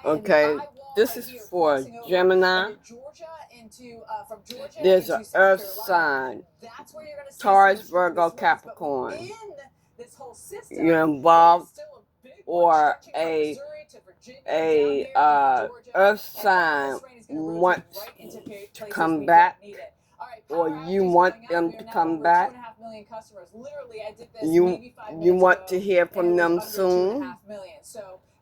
Okay, this is for Gemini. There's an Earth sign. Taurus, Virgo, Capricorn. You're involved, or a Earth sign wants to come back, or you want them to come back. You want to hear from them soon.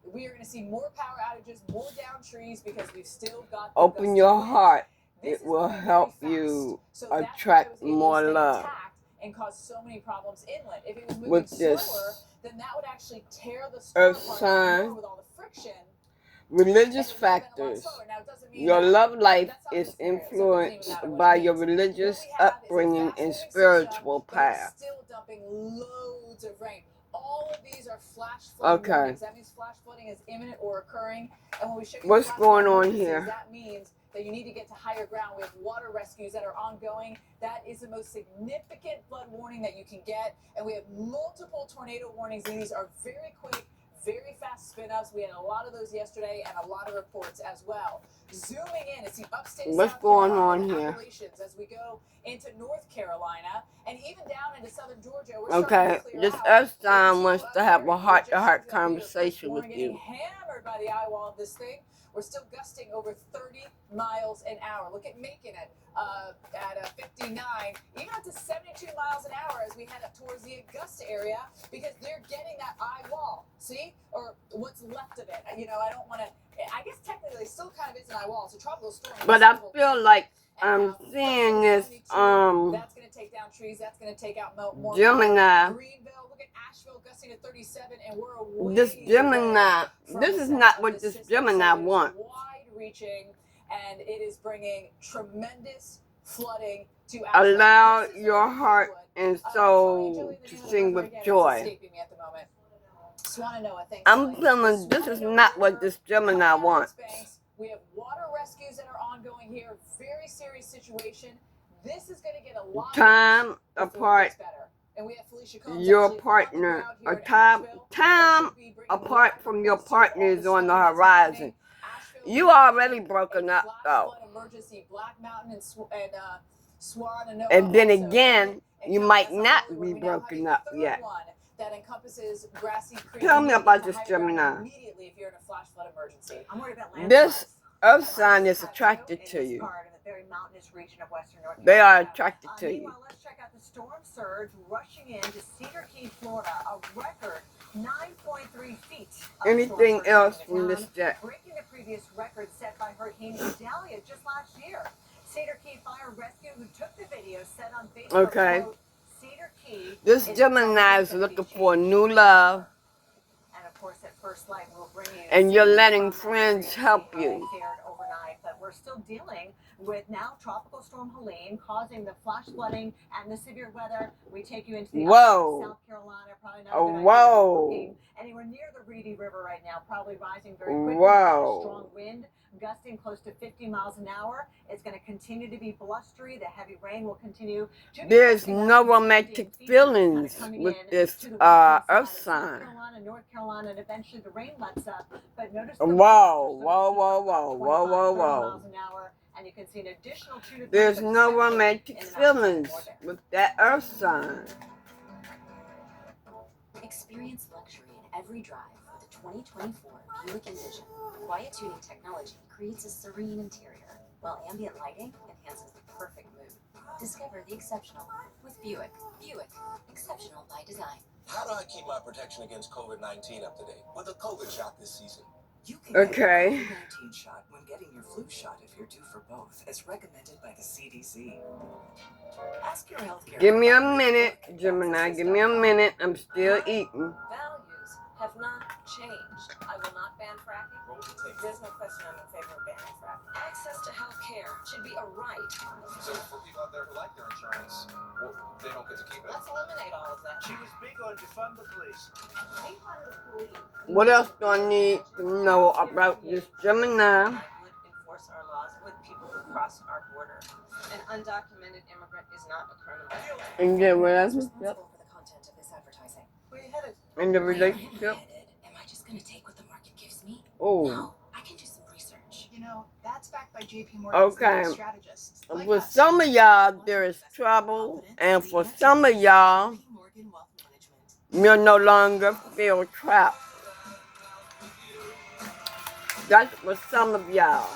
We are going to see more power outages, more down trees, because we've still got. Open your heart. It will help you attract more love. And cause so many problems inland. If it was moving slower, then that would actually tear the Earth sign with all the friction. Religious factors. Your love life is influenced by your religious upbringing and spiritual path. Still dumping loads of rain. All of these are flash flooding warnings. That means flash flooding is imminent or occurring. And when we show you what's going on here, that means that you need to get to higher ground. We have water rescues that are ongoing. That is the most significant flood warning that you can get. And we have multiple tornado warnings, and these are very quick, very fast spin-ups. We had a lot of those yesterday and a lot of reports as well. Zooming in, it's the upstate What's South going Carolina, on here? As we go into North Carolina and even down into southern Georgia. Okay, this Earth sign wants to have a heart-to-heart conversation with you. Hammered by the eye wall of this thing. We're still gusting over 30 miles an hour. Look at Macon at 59, even up to 72 miles an hour as we head up towards the Augusta area, because they're getting that eye wall. See? Or what's left of it. You know, I don't want to, I guess technically it still kind of is an eye wall. It's a tropical storm. But I feel like I'm seeing this, that's going to take down trees. That's going to take out more Gemini. Greenville, look at Asheville gusting to 37, and we're away. This Gemini, this is not what this Gemini wants. Wide-reaching, and it is bringing tremendous flooding to Asheville. Allow your heart and soul to sing with joy. I'm feeling this is not what this Gemini wants. We have water rescues that are ongoing here. Very serious situation. This is going to get a lot time apart. And we have Felicia Combs, your partner, a time apart from your partners on the horizon. You already broken up though. And then again, you might not be broken up yet. That encompasses Grassy Creek. Tell me about this Gemini. Immediately if you're in a flash flood emergency. I'm worried about this Earth sign is attracted to you. They are attracted to you. Let's check out the storm surge rushing into Cedar Key, Florida, a record 9.3 feet. Anything else from this jet? Breaking the previous record set by Hurricane Idalia just last year. Cedar Key Fire Rescue, who took the video, said on Facebook, okay. This Gemini is looking for new love, and of course, at first light will bring you. And you're letting friends help you. But we're still dealing with now Tropical Storm Helene causing the flash flooding and the severe weather. We take you into the South Carolina, probably not a good idea anywhere near the Reedy River right now. Probably rising very quickly. Strong wind. Gusting close to 50 miles an hour. It's going to continue to be blustery. The heavy rain will continue. There's no romantic feelings with this Earth sign. North Carolina, and eventually the rain lets up. But notice whoa. And you can see an additional 2 to 3. There's no romantic feelings with that Earth sign. Experience luxury in every drive with the 2024 Buick Envision. Quiet tuning technology creates a serene interior, while ambient lighting enhances the perfect mood. Discover the exceptional with Buick. Buick, exceptional by design. How do I keep my protection against COVID-19 up to date with a COVID shot this season? You can get a COVID-19 shot when getting your flu shot if you're due for both, as recommended by the CDC. Ask your healthcare. Give me a minute, Gemini. Give me a minute. I'm still eating. Values have not changed. I will not ban fracking. There's no question I'm in favor of banning fracking. Access to health care should be a right. So for people out there who like their insurance, well, they don't get to keep it. Let's eliminate all of that. She was big on defund the police. What else do I need to know about this Gemini? Would enforce our laws with people who cross our border. An undocumented immigrant is not a criminal. And get what else? Yep. For the content of this advertising. Where are you headed? In the relationship. Am I just going to take what the market gives me? Oh. No, I can do some research. You know, that's backed by JP Morgan Okay. strategists. Like For us. some of y'all, there is trouble, and for some of y'all, JP Morgan Wealth Management. you'll no longer feel trapped. That's for some of y'all.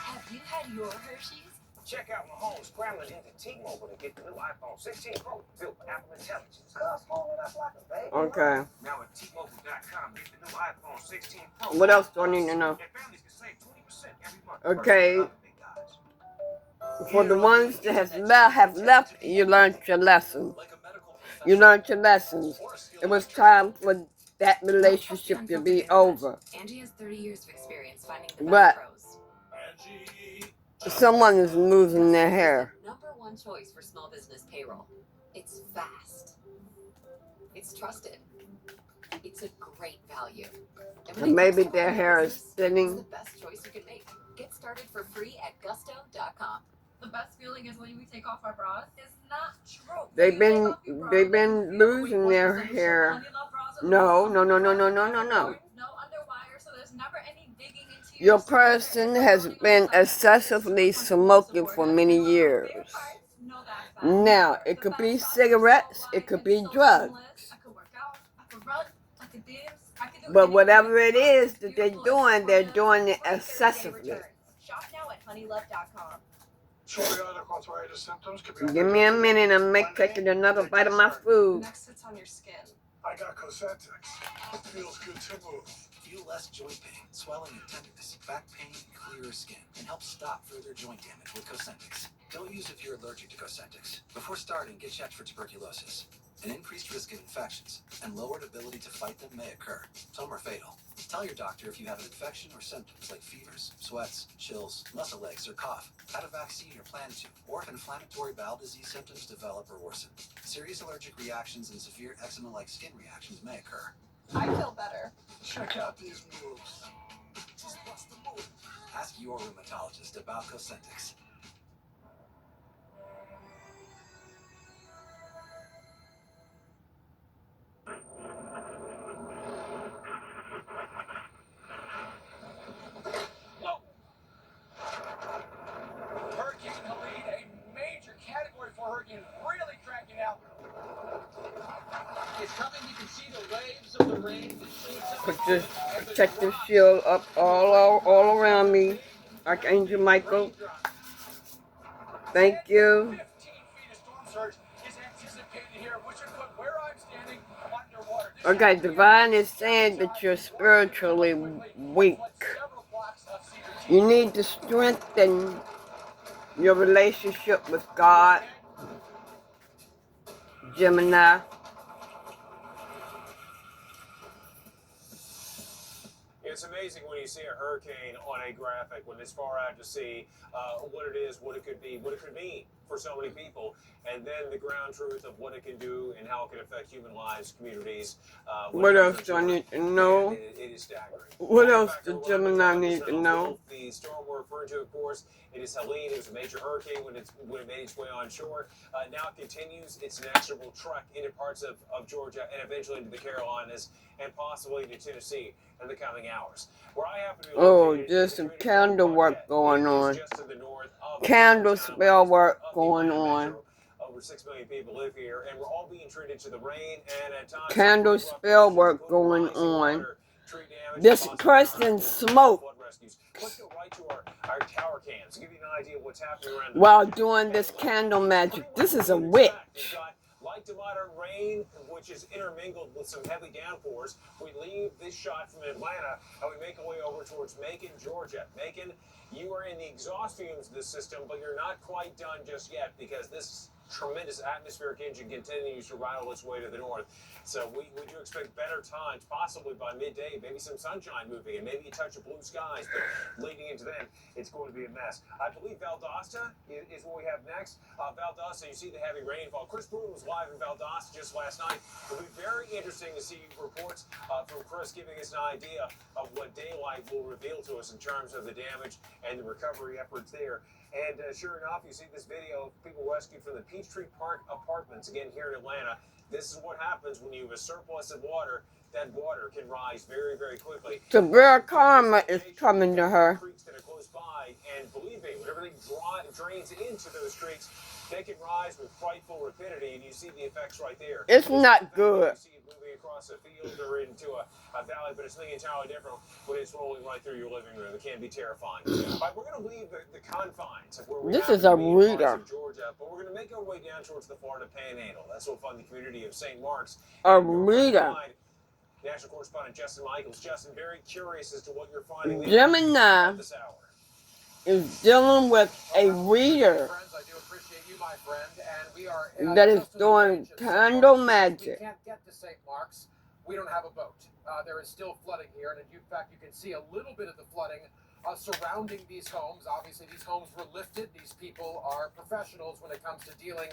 Have you had your Hershey's? Check out Mahomes scrambling into T-Mobile to get the new iPhone 16 Pro built with Apple Intelligence. Cuz holding up like a baby. Okay. Now at T-Mobile.com, get the new iPhone 16 Pro. What else do I need to know? And families can save 20% every month. Okay. Versus other big guys. For the ones that have left, you learned your lesson. Like a medical You professional learned your lessons. or a skilled It was time for that relationship to be over. Angie has 30 years of experience finding the But best pros. someone is losing their hair. #1 choice for small business payroll. It's fast. It's trusted. It's a great value. And maybe their hair is It's thinning. the best choice you can make. Get started for free at gusto.com. The best feeling is when we take off our bras. It's not true. They've been losing their hair. No. No underwire, so there's never any digging into Your person has been excessively smoking for many years. Now, it could be cigarettes, it could be drugs. I could work out, I could run, I could dance, I could do But anything. whatever it is that they're doing it excessively. Shop now at honeylove.com. Psoriatic arthritis symptoms could be. Give me a minute, I'm taking another bite of my food. Next, it's on your skin. I got Cosentix. It feels good to move. Feel less joint pain, swelling and tenderness, back pain, clearer skin, and help stop further joint damage with Cosentix. Don't use if you're allergic to Cosentix. Before starting, get checked for tuberculosis. An increased risk of infections and lowered ability to fight them may occur. Some are fatal. Tell your doctor if you have an infection or symptoms like fevers, sweats, chills, muscle aches, or cough. Had a vaccine or plan to, or if inflammatory bowel disease symptoms develop or worsen. Serious allergic reactions and severe eczema-like skin reactions may occur. I feel better. Check out these moves. Just bust the move. Ask your rheumatologist about Cosentix. Hurricane Helene, a major category 4 hurricane, really cracking out. It's coming. You can see the waves of the rain. Put this protective shield up all around me, Archangel Michael. Thank you. 15 feet of storm surge is anticipated here, which would put where I'm standing underwater. Okay, Divine is saying that you're spiritually weak. You need to strengthen your relationship with God, Gemini. It's amazing when you see a hurricane on a graphic, when it's far out to see what it is, what it could be, what it could mean for so many people, and then the ground truth of what it can do and how it can affect human lives, communities. What else do I need to know? It is staggering. What else does Gemini need to know? The storm we're referring to, of course, it is Helene. It was a major hurricane when it made its way on shore. Now it continues its inexorable trek into parts of Georgia and eventually into the Carolinas and possibly into Tennessee in the coming hours. Where I happen to be located, there's some candle work going on. just to the north of Candle town, spell work of the going Atlanta on. metro. Over 6 million people live here, and we're all being treated to the rain and at times Candle spell work going on. This person smoked Let's go right to our tower cams to give you an idea of what's happening around the while doing this candle magic. This is a witch. We've got light to moderate rain, which is intermingled with some heavy downpours. We leave this shot from Atlanta and we make our way over towards Macon, Georgia. Macon, you are in the exhaust fumes of this system, but you're not quite done just yet because this tremendous atmospheric engine continues to rattle its way to the north. So we do expect better times, possibly by midday, maybe some sunshine moving and maybe a touch of blue skies, but leading into then, it's going to be a mess. I believe Valdosta is what we have next. Valdosta, you see the heavy rainfall. Chris Bruin was live in Valdosta just last night. It'll be very interesting to see reports from Chris giving us an idea of what daylight will reveal to us in terms of the damage and the recovery efforts there. And sure enough, you see this video of people rescued from the Peachtree Park apartments, again here in Atlanta. This is what happens when you have a surplus of water. That water can rise very, very quickly. Severe karma is coming to her. Creeks that are close by, and believe me, when everything drains into those creeks, they can rise with frightful rapidity, and you see the effects right there. It's not good. You see it moving across a field or into a valley, but it's something entirely different when it's rolling right through your living room. It can be terrifying. All right, we're going to leave the confines of where we This happen is a to be in parts reader. of Georgia, but we're going to make our way down towards the Florida Panhandle. That's what we'll find the community of St. Mark's. A reader. National correspondent Justin Michaels. Justin, very curious as to what you're finding there Gemini at this hour. is dealing with a reader Friends, I do appreciate you, my friend, and we are that is just on the doing beach at candle St. Mark's. magic. We can't get to St. Mark's. We don't have a boat. There is still flooding here, and in fact, you can see a little bit of the flooding surrounding these homes. Obviously, these homes were lifted. These people are professionals when it comes to dealing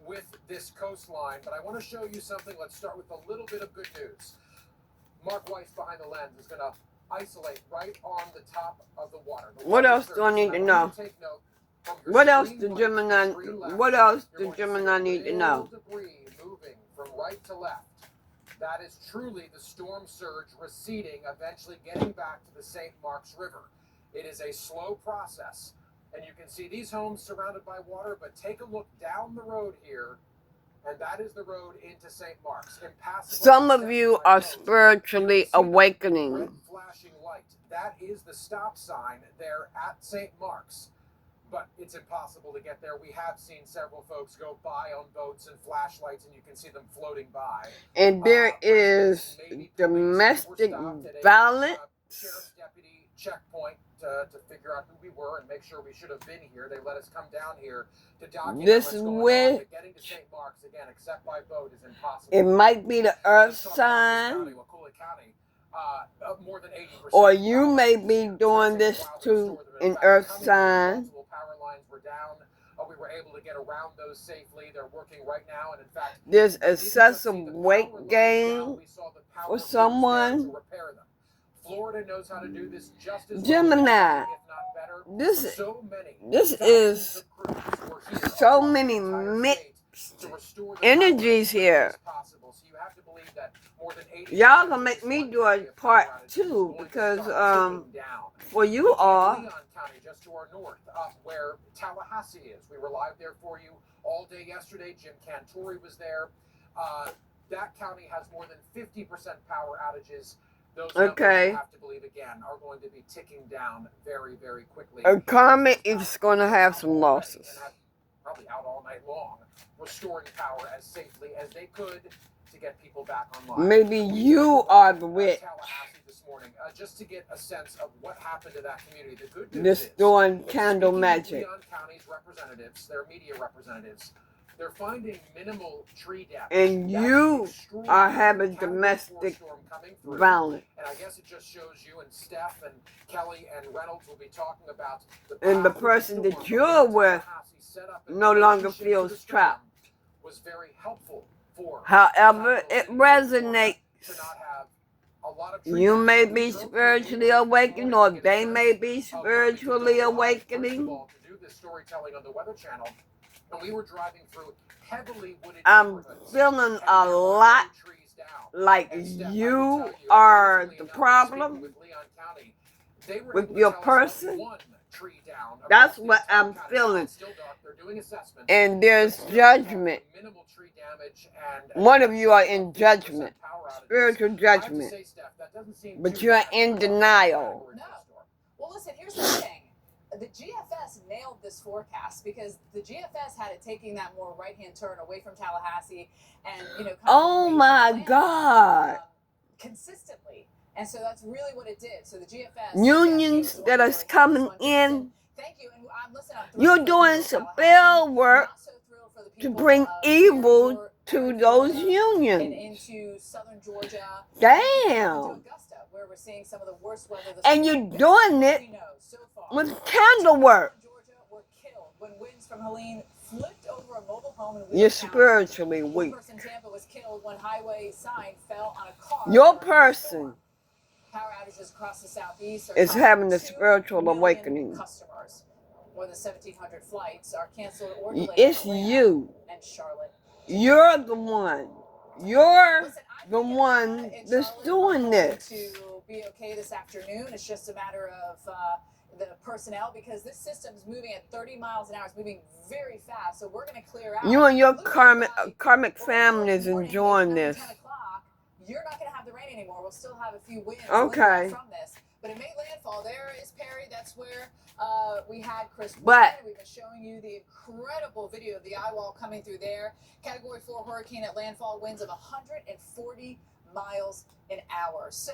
with this coastline. But I want to show you something. Let's start with a little bit of good news. Mark Weiss behind the lens is going to isolate right on the top of the water. What else do I need to know? What else do Gemini? What else do Gemini need to know? Debris moving from right to left. That is truly the storm surge receding, eventually getting back to the St. Mark's River. It is a slow process, and you can see these homes surrounded by water. But take a look down the road here. And that is the road into St. Mark's. Impassable. Some of you are spiritually awakening. Red flashing light. That is the stop sign there at St. Mark's. But it's impossible to get there. We have seen several folks go by on boats and flashlights, and you can see them floating by. And there is domestic violence. Sheriff's deputy checkpoint to figure out who we were and make sure we should have been here. They let us come down here to document This what's is going where on. But getting to St. Mark's again, except by boat, is impossible. it might be the earth sign, More than 80%. or you may be doing this to an earth sign. Multiple power lines were down. We were able to get around those safely. They're working right now, and in fact, There's excessive weight gain for someone. Florida knows how to do this just as Gemini, well, if not better. this is so many mixed energies here. Y'all gonna make me do a part 2 because for you all, Leon County, just to our north, where Tallahassee is. We were live there for you all day yesterday. Jim Cantori was there. That county has more than 50% power outages. Those okay, numbers, you have to believe again, are going to be ticking down very, very quickly. karma is gonna have some losses. And probably out all night long, restoring power as safely as they could to get people back online. Maybe you are the witch. Tallahassee this morning, just to get a sense of what happened to that community. The good news This is, doing candle magic. Leon County's representatives, their media representatives, they're finding minimal tree damage. And you are having domestic violence. And I guess it just shows you, and Steph and Kelly and Reynolds will be talking about And the person that you're with no longer feels trapped. Was very helpful for However, it resonates. to not have a lot of tree You may damage. be spiritually awakened, or they may be spiritually awakening. To do this storytelling on the Weather Channel, and we were driving through heavily wooded I'm neighborhoods, feeling and a there were lot no trees down. like And Steph, I you will tell you, are interestingly the enough, problem speaking with Leon County, they were with able to your tell us person. only one tree down That's across the what entire I'm county. feeling. It's still dark. They're doing assessments. And there's judgment. Minimal tree damage and One of you are in 50% judgment, power outages. spiritual I have to judgment, say, Steph, that doesn't seem but too you're bad in for denial. category No. for storm. Well, listen, here's the thing. The GFS nailed this forecast because the GFS had it taking that more right-hand turn away from Tallahassee and, kind of Oh away from my Atlanta, God. consistently. And so that's really what it did. So the GFS Unions that are coming in, Thank you. And listen, I'm you're thrilled for doing the people of spell Tallahassee, work not so thrilled for the to people bring of evil Fairport, to Florida, those and unions. into southern Georgia, to Damn. Augusta, where we're seeing some of the worst weather this And you're doing it we know so far. with candle work. Georgia were killed when winds from Helene flipped over a mobile home in Wheeler You're County. spiritually One weak. person in Tampa was killed when highway sign fell on a car. Your during a person storm. Power outages across the southeast are is causing having a 2 spiritual million awakening. Customers. more than 1,700 flights are canceled or delayed. It's in Atlanta you. and Charlotte. You're the one. You're Listen, I the think one Atlanta and that's Charlotte doing are this. going to be okay this afternoon. It's just a matter of the personnel, because this system's moving at 30 miles an hour. It's moving very fast, so we're going to clear out. You and your Literally karmic by family is morning, enjoying 8, 9, this. 10 o'clock, you're not going to have the rain anymore. We'll still have a few winds Okay. from this. But it made landfall. There is Perry. That's where we had Chris. But we've been showing you the incredible video of the eye wall coming through there. Category 4 hurricane at landfall, winds of 140 miles an hour. So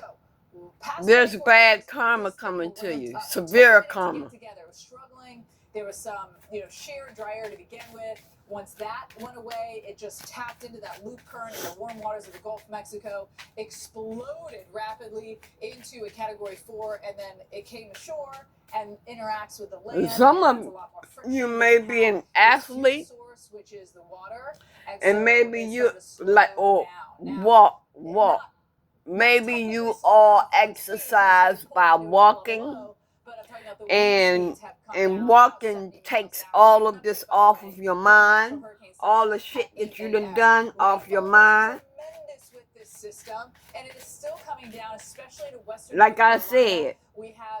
there's bad karma coming to you. Severe karma. Together. It was struggling. There was some, sheer dry air to begin with. Once that went away, it just tapped into that loop current in the warm waters of the Gulf of Mexico, exploded rapidly into a Category 4, and then it came ashore and interacts with the land. Some of you may be an athlete, source, which is the water, and so maybe you walk. Maybe you all exercise by walking, and walking takes all of this off of your mind, all the shit that you done off your mind. Like I said,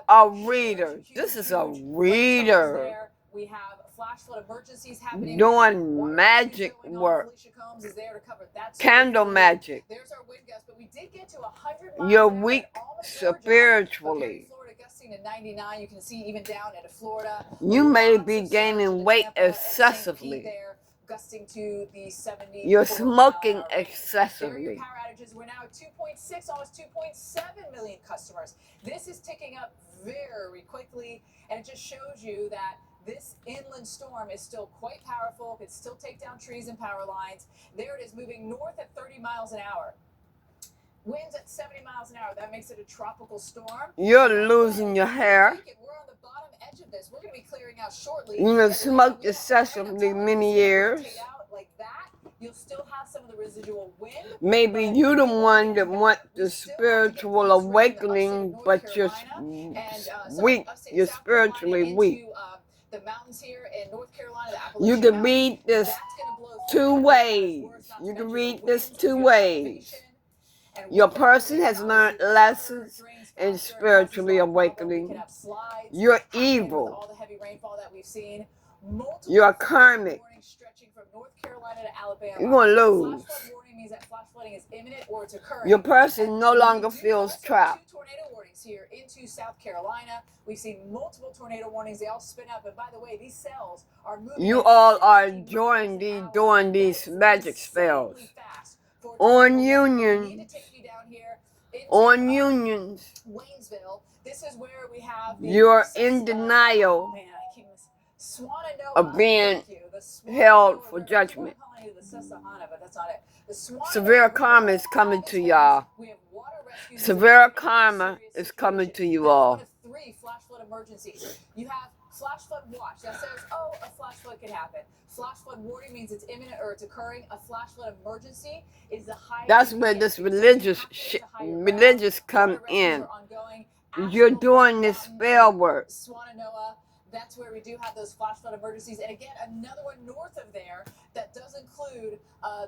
a reader. This is a reader We have flash flood emergencies happening. doing magic work, candle magic. There's our wind gust, but we did get to 100 miles. You're weak spiritually. Florida gusting to 99. You can see even down into Florida. You may be gaining weight excessively. Gusting to the 70. You're smoking excessively. Power outages. We're now at 2.6, almost 2.7 million customers. This is ticking up very quickly, and it just shows you that this inland storm is still quite powerful. It could still take down trees and power lines. There it is, moving north at 30 miles an hour. Winds at 70 miles an hour. That makes it a tropical storm. You're losing your hair. We're on the bottom edge of this. We're going to be clearing out shortly. You have smoked excessively many years. Like that, you'll still have some of the residual wind. Maybe you're the one that want the spiritual awakening, but you're weak. You're spiritually weak. The mountains here in North Carolina, you can read this 2 ways. You can read this 2 ways. Your person has learned lessons and spiritually awakening. You're evil. You're karmic. You're going to lose. Your person no longer feels trapped. Tornado warnings here into South Carolina. We've seen multiple tornado warnings. They all spin up. And by the way, these cells are moving. You all are doing these magic spells. On unions. On unions. This is where we have you're in denial of being held for judgment. Severe karma is coming to y'all. Severe karma is coming to you all. 3 flash flood emergencies. You have flash flood watch that says, oh, a flash flood could happen. Flash flood warning means it's imminent or it's occurring. A flash flood emergency is the highest. That's where this religious come in. You're doing this spell work. That's where we do have those flash flood emergencies. And again, another one north of there that does include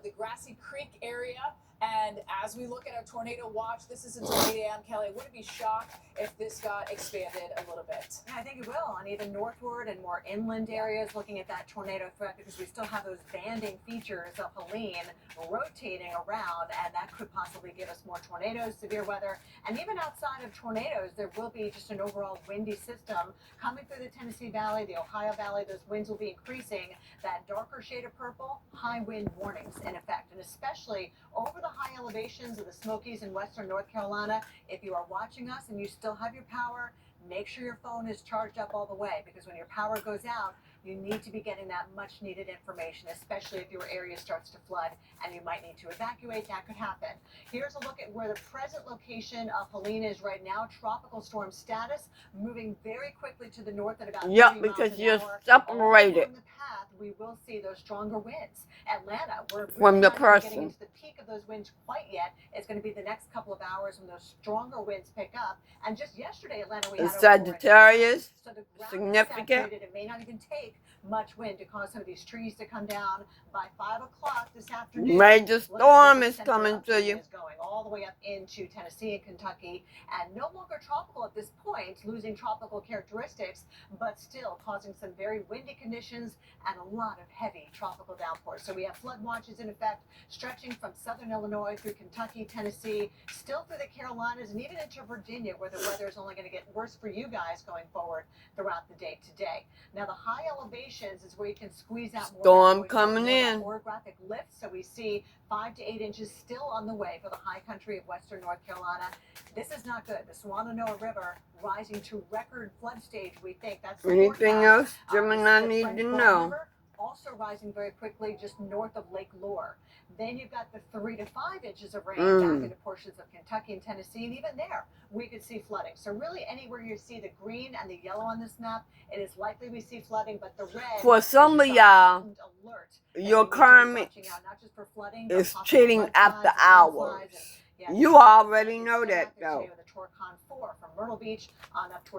the Grassy Creek area. And as we look at our tornado watch, this is until 8 a.m. Kelly, would it be shocked if this got expanded a little bit? Yeah, I think it will. And even northward and more inland areas, looking at that tornado threat, because we still have those banding features of Helene rotating around, and that could possibly give us more tornadoes, severe weather. And even outside of tornadoes, there will be just an overall windy system coming through the Tennessee Valley, the Ohio Valley. Those winds will be increasing. That darker shade of purple, high wind warnings in effect, and especially over the high elevations of the Smokies in western North Carolina. If you are watching us and you still have your power, make sure your phone is charged up all the way, because when your power goes out, You need to be getting that much needed information, especially if your area starts to flood and you might need to evacuate. That could happen. Here's a look at where the present location of Helene is right now. Tropical storm status, moving very quickly to the north at about 3 miles because an you're hour. separated Along the path, we will see those stronger winds. Atlanta, we're from the really not even getting person. into the peak of those winds quite yet. It's going to be the next couple of hours when those stronger winds pick up. And just yesterday, Atlanta, we had over 4 inches. Sagittarius, So the ground is significant. saturated. It may not even take much wind to cause some of these trees to come down. By 5 o'clock this afternoon, Major storm is coming to you. is going all the way up into Tennessee and Kentucky, and no longer tropical at this point, losing tropical characteristics, but still causing some very windy conditions and a lot of heavy tropical downpours. So we have flood watches in effect, stretching from southern Illinois through Kentucky, Tennessee, still through the Carolinas, and even into Virginia, where the weather is only going to get worse for you guys going forward throughout the day today. Now, the high elevations is where you can squeeze out more. Storm coming in. Orographic lift, so we see 5 to 8 inches still on the way for the high country of western North Carolina. This is not good. The Swananoa River rising to record flood stage, we think. That's the Anything forecast. else Gemini need French to Broad know? River, also rising very quickly just north of Lake Lure. Then you've got the 3 to 5 inches of rain back into portions of Kentucky and Tennessee, and even there we could see flooding. So really anywhere you see the green and the yellow on this map, it is likely we see flooding, but the red, For some of y'all, your karmic is cheating after hours. You already know that, though.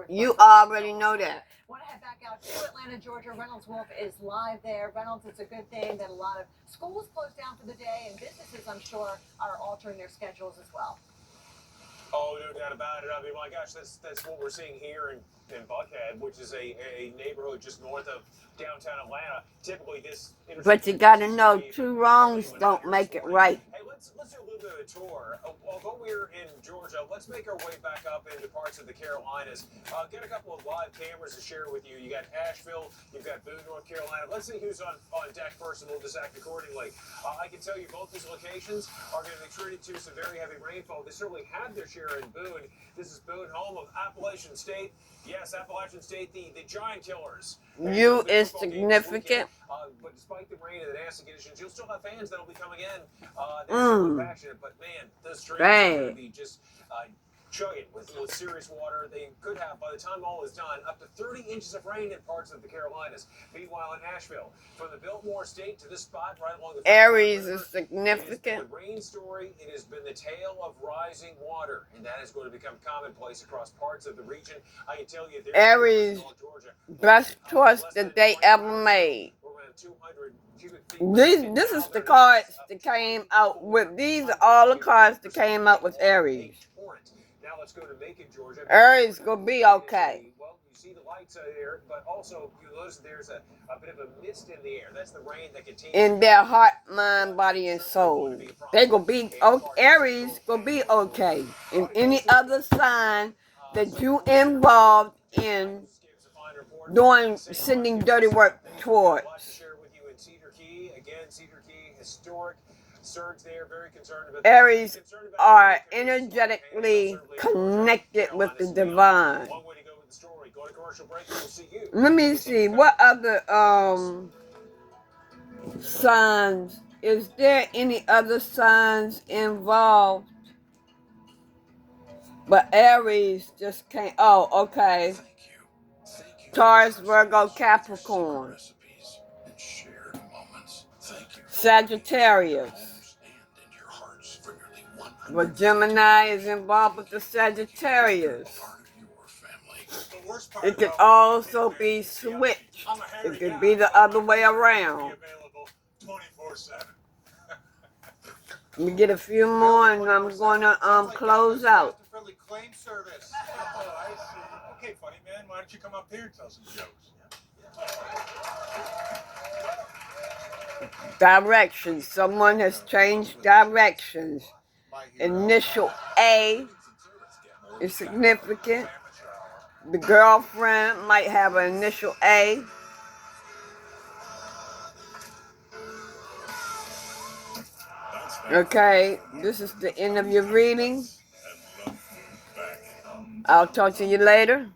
You already know that. Want to head back out to Atlanta, Georgia. Reynolds Wolf is live there. Reynolds, it's a good thing that a lot of schools closed down for the day, and businesses, I'm sure, are altering their schedules as well. Oh, no doubt about it. I mean, my gosh, that's what we're seeing here in Buckhead, which is a neighborhood just north of downtown Atlanta. Typically, this. But you gotta know, 2 wrongs don't make it right. Hey, let's do a little bit of a tour. Although we're in Georgia, let's make our way back up into parts of the Carolinas. Get a couple of live cameras to share with you. You got Asheville, you've got Boone, North Carolina. Let's see who's on deck first, and we'll just act accordingly. I can tell you both these locations are going to be treated to some very heavy rainfall. They certainly had their share in Boone. This is Boone, home of Appalachian State. Yes, Appalachian State, the giant killers. You is significant. But despite the rain and the nasty conditions, you'll still have fans that'll be coming in. They're super passionate, but man, those streets are going to be just chugging with serious water. They could have, by the time all is done, up to 30 inches of rain in parts of the Carolinas. Meanwhile, in Asheville, from the Biltmore Estate to this spot right along the Aries is significant. The rain story, it has been the tale of rising water, and that is going to become commonplace across parts of the region. I can tell you, Aries, best choice that they ever made. This is the cards that came out with. These are all the cards that came out with Aries. Now let's go to Macon, Georgia. Aries gonna be okay. Well, you see the lights there, but also you notice there's a bit of a mist in the air. That's the rain that continues. In their heart, mind, body, and soul. They gonna be okay. Aries gonna be okay. And any other sign that you involved in sending dirty work towards. Aries are energetically connected with the divine. Let me see, what other signs? Is there any other signs involved? But Aries just can't. Oh, okay. Taurus, Virgo, Capricorn. Sagittarius. But Gemini is involved with the Sagittarius. It could also be switched. It could be the other way around. Let me get a few more and I'm going to close out. Okay, funny man, why don't you come up here and tell some jokes? Directions. Someone has changed directions. Initial A is significant. The girlfriend might have an initial A. Okay, this is the end of your reading. I'll talk to you later.